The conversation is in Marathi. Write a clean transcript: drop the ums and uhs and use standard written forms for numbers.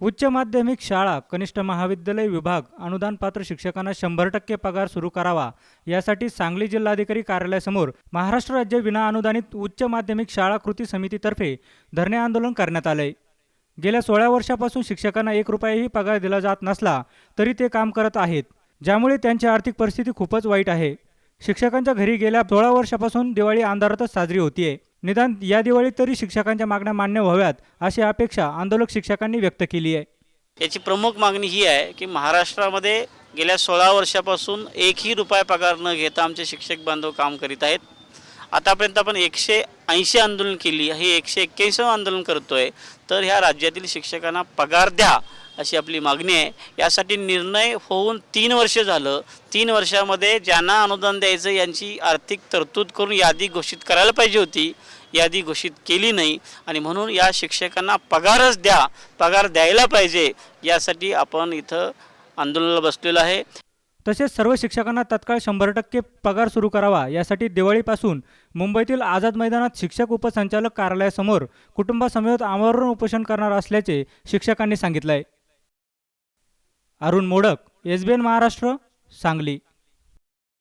उच्च माध्यमिक शाळा कनिष्ठ महाविद्यालय विभाग अनुदान पात्र शिक्षकांना 100% पगार सुरू करावा यासाठी सांगली जिल्हाधिकारी कार्यालयासमोर महाराष्ट्र राज्य विना अनुदानित उच्च माध्यमिक शाळा कृती समितीतर्फे धरणे आंदोलन करण्यात आले। गेल्या 16 वर्षापासून शिक्षकांना 1 रुपयाही पगार दिला जात नसला तरी ते काम करत आहेत, ज्यामुळे त्यांची आर्थिक परिस्थिती खूपच वाईट आहे। शिक्षकांच्या घरी गेल्या 16 वर्षापासून दिवाळी अंधारातच साजरी होतीये। निदान या दिवाळीत तरी शिक्षकांच्या मागण्या मान्य व्हाव्यात अशी अपेक्षा आंदोलक शिक्षकांनी व्यक्त केली आहे। याची प्रमुख मागणी ही आहे की महाराष्ट्रामध्ये गेल्या 16 वर्षापासून एकही रुपया पगार न घेता आमचे शिक्षक बांधव काम करीत आहेत। आतापर्यंत आपण 180 आंदोलन केली, हे 181 आंदोलन करतोय। तर ह्या राज्यातील शिक्षकांना पगार द्या अशी आपली मागणी आहे। यासाठी निर्णय होऊन 3 वर्ष झालं। 3 वर्षामध्ये ज्यांना अनुदान द्यायचं यांची आर्थिक तरतूद करून यादी घोषित करायला पाहिजे होती, यादी घोषित केली नाही आणि म्हणून या शिक्षकांना पगारच द्या, पगार द्यायला पाहिजे यासाठी आपण इथं आंदोलनाला बसलेलो आहे। तसेच सर्व शिक्षकांना तत्काळ 100% पगार सुरू करावा यासाठी दिवाळीपासून मुंबईतील आझाद मैदानात शिक्षक उपसंचालक कार्यालयासमोर कुटुंबासमवेत आमरण उपोषण करणार असल्याचे शिक्षकांनी सांगितले आहे। अरुण मोडक, SBN महाराष्ट्र, सांगली।